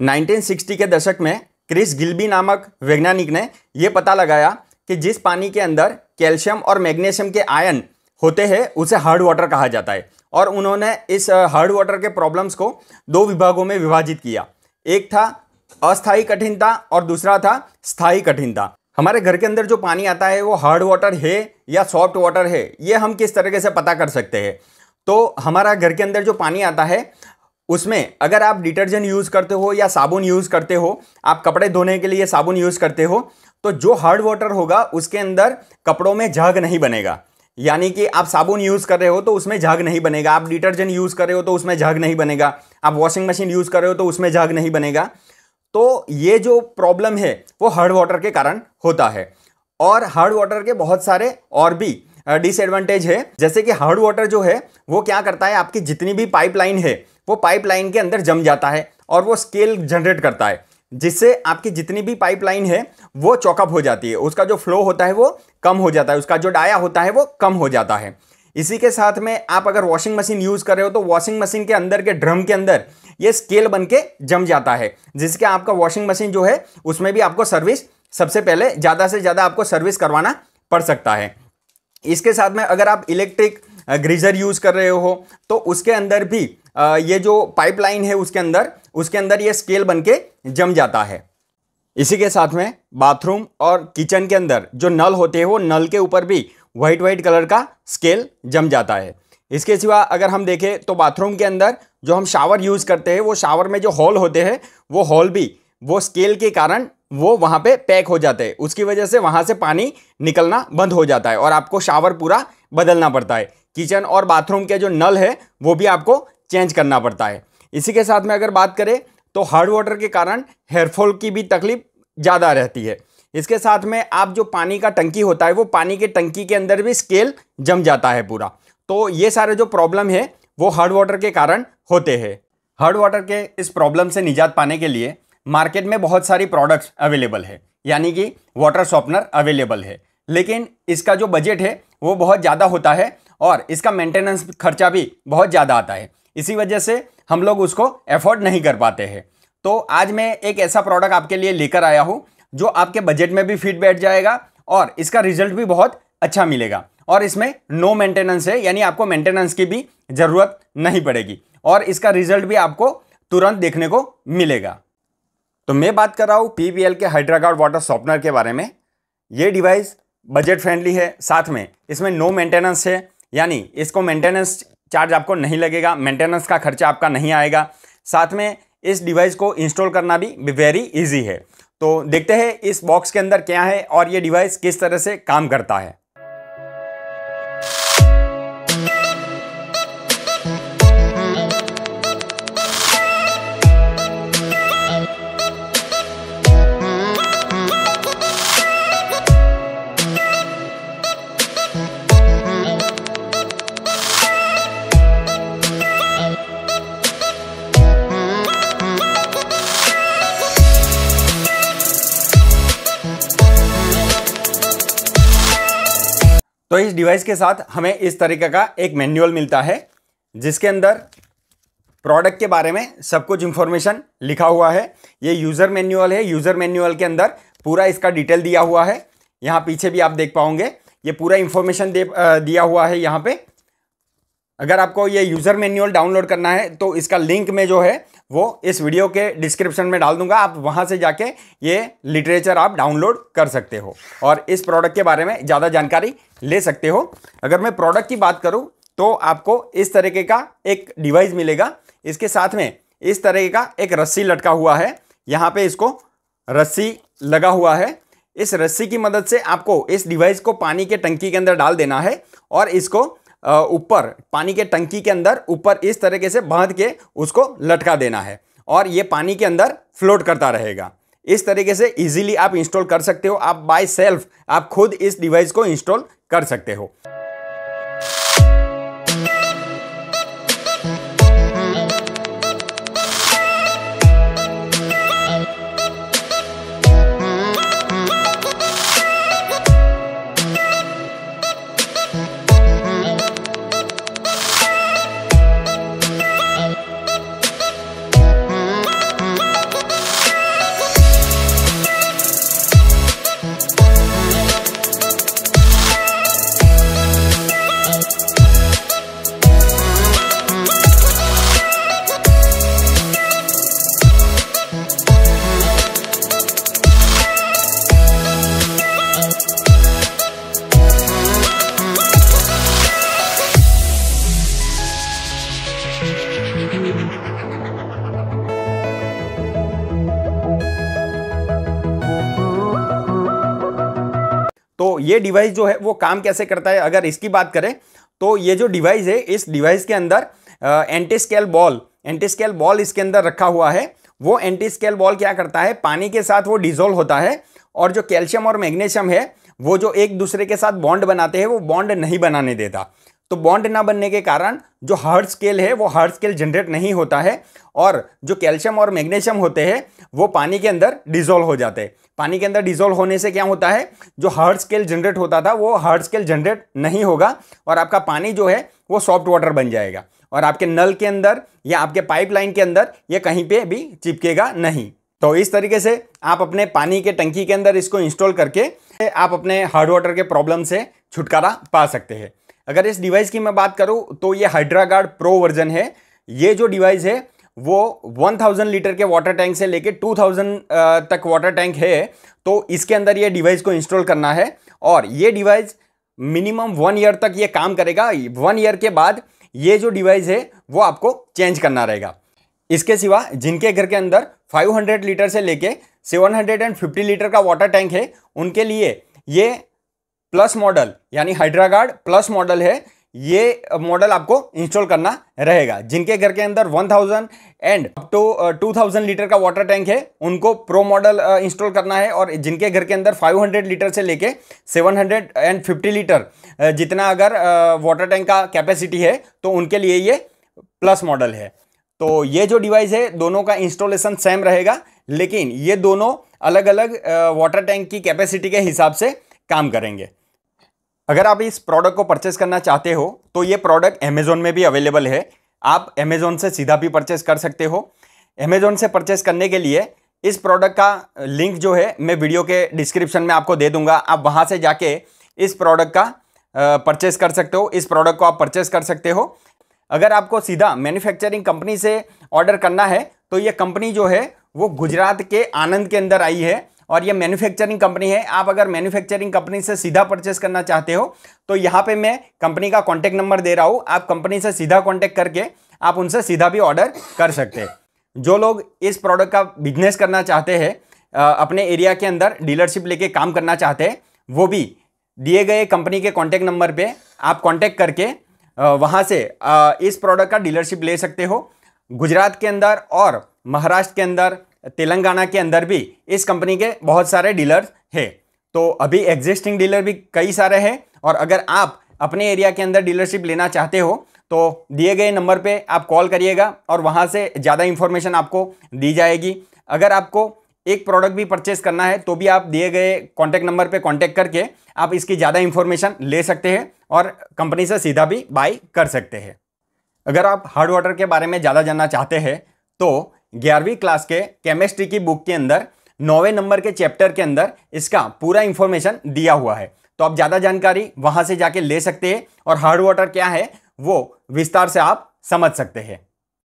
1960 के दशक में क्रिस गिल्बी नामक वैज्ञानिक ने यह पता लगाया कि जिस पानी के अंदर कैल्शियम और मैग्नीशियम के आयन होते हैं उसे हार्ड वाटर कहा जाता है। और उन्होंने इस हार्ड वाटर के प्रॉब्लम्स को दो विभागों में विभाजित किया। एक था अस्थायी कठिनता और दूसरा था स्थायी कठिनता। हमारे घर के अंदर जो पानी आता है वो हार्ड वाटर है या सॉफ्ट वाटर है, ये हम किस तरीके से पता कर सकते हैं? तो हमारा घर के अंदर जो पानी आता है उसमें अगर आप डिटर्जेंट यूज़ करते हो या साबुन यूज़ करते हो, आप कपड़े धोने के लिए साबुन यूज़ करते हो, तो जो हार्ड वाटर होगा उसके अंदर कपड़ों में झाग नहीं बनेगा। यानी कि आप साबुन यूज़ कर रहे हो तो उसमें झाग नहीं बनेगा, आप डिटर्जेंट यूज़ कर रहे हो तो उसमें झाग नहीं बनेगा, आप वॉशिंग मशीन यूज़ कर रहे हो तो उसमें झाग नहीं बनेगा। तो ये जो प्रॉब्लम है वो हार्ड वाटर के कारण होता है। और हार्ड वाटर के बहुत सारे और भी डिसएडवांटेज है, जैसे कि हार्ड वाटर जो है वो क्या करता है, आपकी जितनी भी पाइपलाइन है वो पाइपलाइन के अंदर जम जाता है और वो स्केल जनरेट करता है, जिससे आपकी जितनी भी पाइपलाइन है वो चौकअप हो जाती है, उसका जो फ्लो होता है वो कम हो जाता है, उसका जो डाया होता है वो कम हो जाता है। इसी के साथ में आप अगर वॉशिंग मशीन यूज़ कर रहे हो तो वॉशिंग मशीन के अंदर के ड्रम के अंदर ये स्केल बन के जम जाता है, जिसके आपका वॉशिंग मशीन जो है उसमें भी आपको सर्विस सबसे पहले ज़्यादा से ज़्यादा आपको सर्विस करवाना पड़ सकता है। इसके साथ में अगर आप इलेक्ट्रिक ग्रीजर यूज़ कर रहे हो तो उसके अंदर भी ये जो पाइपलाइन है उसके अंदर ये स्केल बन के जम जाता है। इसी के साथ में बाथरूम और किचन के अंदर जो नल होते हैं वो नल के ऊपर भी वाइट कलर का स्केल जम जाता है। इसके सिवा अगर हम देखें तो बाथरूम के अंदर जो हम शावर यूज़ करते हैं वो शावर में जो हॉल होते हैं वो हॉल भी वो स्केल के कारण वो वहाँ पे पैक हो जाते हैं, उसकी वजह से वहाँ से पानी निकलना बंद हो जाता है और आपको शावर पूरा बदलना पड़ता है। किचन और बाथरूम के जो नल है वो भी आपको चेंज करना पड़ता है। इसी के साथ में अगर बात करें तो हार्ड वाटर के कारण हेयरफॉल की भी तकलीफ ज़्यादा रहती है। इसके साथ में आप जो पानी का टंकी होता है वो पानी के टंकी के अंदर भी स्केल जम जाता है पूरा। तो ये सारे जो प्रॉब्लम है वो हार्ड वाटर के कारण होते हैं। हार्ड वाटर के इस प्रॉब्लम से निजात पाने के लिए मार्केट में बहुत सारी प्रोडक्ट्स अवेलेबल है, यानी कि वाटर सॉफ्टनर अवेलेबल है, लेकिन इसका जो बजट है वो बहुत ज़्यादा होता है और इसका मेंटेनेंस खर्चा भी बहुत ज़्यादा आता है। इसी वजह से हम लोग उसको एफोर्ड नहीं कर पाते हैं। तो आज मैं एक ऐसा प्रोडक्ट आपके लिए लेकर आया हूँ जो आपके बजट में भी फिट बैठ जाएगा और इसका रिजल्ट भी बहुत अच्छा मिलेगा और इसमें नो मेंटेनेंस है, यानी आपको मेंटेनेंस की भी ज़रूरत नहीं पड़ेगी और इसका रिजल्ट भी आपको तुरंत देखने को मिलेगा। तो मैं बात कर रहा हूँ PPL के हाइड्रागार्ड वाटर सॉफ्टनर के बारे में। ये डिवाइस बजट फ्रेंडली है, साथ में इसमें नो मेंटेनेंस है, यानी इसको मेंटेनेंस चार्ज आपको नहीं लगेगा, मेंटेनेंस का खर्चा आपका नहीं आएगा। साथ में इस डिवाइस को इंस्टॉल करना भी वेरी इजी है। तो देखते हैं इस बॉक्स के अंदर क्या है और ये डिवाइस किस तरह से काम करता है। तो इस डिवाइस के साथ हमें इस तरीके का एक मैनुअल मिलता है जिसके अंदर प्रोडक्ट के बारे में सब कुछ इंफॉर्मेशन लिखा हुआ है। ये यूज़र मैनुअल है, यूज़र मैनुअल के अंदर पूरा इसका डिटेल दिया हुआ है। यहाँ पीछे भी आप देख पाओगे ये पूरा इंफॉर्मेशन दिया हुआ है यहाँ पे। अगर आपको ये यूज़र मैनुअल डाउनलोड करना है तो इसका लिंक में जो है वो इस वीडियो के डिस्क्रिप्शन में डाल दूंगा, आप वहाँ से जाके ये लिटरेचर आप डाउनलोड कर सकते हो और इस प्रोडक्ट के बारे में ज़्यादा जानकारी ले सकते हो। अगर मैं प्रोडक्ट की बात करूँ तो आपको इस तरीके का एक डिवाइस मिलेगा। इसके साथ में इस तरीके का एक रस्सी लटका हुआ है, यहाँ पे इसको रस्सी लगा हुआ है। इस रस्सी की मदद से आपको इस डिवाइस को पानी के टंकी के अंदर डाल देना है और इसको ऊपर पानी के टंकी के अंदर ऊपर इस तरीके से बांध के उसको लटका देना है और ये पानी के अंदर फ्लोट करता रहेगा। इस तरीके से इजीली आप इंस्टॉल कर सकते हो। आप बाय सेल्फ आप खुद इस डिवाइस को इंस्टॉल कर सकते हो। तो ये डिवाइस जो है वो काम कैसे करता है, अगर इसकी बात करें तो ये जो डिवाइस है, इस डिवाइस के अंदर एंटी स्केल बॉल इसके अंदर रखा हुआ है। वो एंटी स्केल बॉल क्या करता है, पानी के साथ वो डिसॉल्व होता है और जो कैल्शियम और मैग्नीशियम है वो जो एक दूसरे के साथ बॉन्ड बनाते हैं वो बॉन्ड नहीं बनाने देता। तो बॉन्ड ना बनने के कारण जो हार्ड स्केल है वो हार्ड स्केल जनरेट नहीं होता है और जो कैल्शियम और मैग्नीशियम होते हैं वो पानी के अंदर डिसॉल्व हो जाते हैं। पानी के अंदर डिसॉल्व होने से क्या होता है, जो हार्ड स्केल जनरेट होता था वो हार्ड स्केल जनरेट नहीं होगा और आपका पानी जो है वो सॉफ्ट वाटर बन जाएगा और आपके नल के अंदर या आपके पाइपलाइन के अंदर ये कहीं पे भी चिपकेगा नहीं। तो इस तरीके से आप अपने पानी के टंकी के अंदर इसको इंस्टॉल करके आप अपने हार्ड वाटर के प्रॉब्लम से छुटकारा पा सकते हैं। अगर इस डिवाइस की मैं बात करूं तो ये हाइड्रागार्ड प्रो वर्जन है। ये जो डिवाइस है वो 1000 लीटर के वाटर टैंक से लेके 2000 तक वाटर टैंक है। तो इसके अंदर ये डिवाइस को इंस्टॉल करना है और ये डिवाइस मिनिमम 1 ईयर तक ये काम करेगा। 1 ईयर के बाद ये जो डिवाइस है वो आपको चेंज करना रहेगा। इसके सिवा जिनके घर के अंदर 500 लीटर से लेके 750 लीटर का वाटर टैंक है उनके लिए ये प्लस मॉडल यानी हाइड्रागार्ड प्लस मॉडल है। ये मॉडल आपको इंस्टॉल करना रहेगा। जिनके घर के अंदर 1000 एंड अप टू 2000 लीटर का वाटर टैंक है उनको प्रो मॉडल इंस्टॉल करना है और जिनके घर के अंदर 500 लीटर से लेके 750 लीटर जितना अगर वाटर टैंक का कैपेसिटी है तो उनके लिए ये प्लस मॉडल है। तो ये जो डिवाइस है दोनों का इंस्टॉलेशन सेम रहेगा, लेकिन ये दोनों अलग अलग वाटर टैंक की कैपेसिटी के हिसाब से काम करेंगे। अगर आप इस प्रोडक्ट को परचेस करना चाहते हो तो ये प्रोडक्ट अमेजोन में भी अवेलेबल है। आप अमेजोन से सीधा भी परचेस कर सकते हो। अमेजोन से परचेस करने के लिए इस प्रोडक्ट का लिंक जो है मैं वीडियो के डिस्क्रिप्शन में आपको दे दूंगा। आप वहां से जाके इस प्रोडक्ट का परचेस कर सकते हो। इस प्रोडक्ट को आप परचेस कर सकते हो। अगर आपको सीधा मैन्युफैक्चरिंग कंपनी से ऑर्डर करना है तो ये कंपनी जो है वो गुजरात के आनंद के अंदर आई है और ये मैन्युफैक्चरिंग कंपनी है। आप अगर मैन्युफैक्चरिंग कंपनी से सीधा परचेस करना चाहते हो तो यहाँ पे मैं कंपनी का कॉन्टैक्ट नंबर दे रहा हूँ। आप कंपनी से सीधा कॉन्टैक्ट करके आप उनसे सीधा भी ऑर्डर कर सकते हैं। जो लोग इस प्रोडक्ट का बिजनेस करना चाहते हैं, अपने एरिया के अंदर डीलरशिप लेके काम करना चाहते हैं, वो भी दिए गए कंपनी के कॉन्टैक्ट नंबर पर आप कॉन्टैक्ट करके वहाँ से इस प्रोडक्ट का डीलरशिप ले सकते हो। गुजरात के अंदर और महाराष्ट्र के अंदर, तेलंगाना के अंदर भी इस कंपनी के बहुत सारे डीलर हैं। तो अभी एग्जिस्टिंग डीलर भी कई सारे हैं और अगर आप अपने एरिया के अंदर डीलरशिप लेना चाहते हो तो दिए गए नंबर पे आप कॉल करिएगा और वहाँ से ज़्यादा इन्फॉर्मेशन आपको दी जाएगी। अगर आपको एक प्रोडक्ट भी परचेस करना है तो भी आप दिए गए कॉन्टैक्ट नंबर पे कॉन्टैक्ट करके आप इसकी ज़्यादा इन्फॉर्मेशन ले सकते हैं और कंपनी से सीधा भी बाई कर सकते हैं। अगर आप हार्ड वाटर के बारे में ज़्यादा जानना चाहते हैं तो 11वीं क्लास के केमिस्ट्री की बुक के अंदर 9वें नंबर के चैप्टर के अंदर इसका पूरा इन्फॉर्मेशन दिया हुआ है। तो आप ज़्यादा जानकारी वहाँ से जाके ले सकते हैं और हार्ड वाटर क्या है वो विस्तार से आप समझ सकते हैं।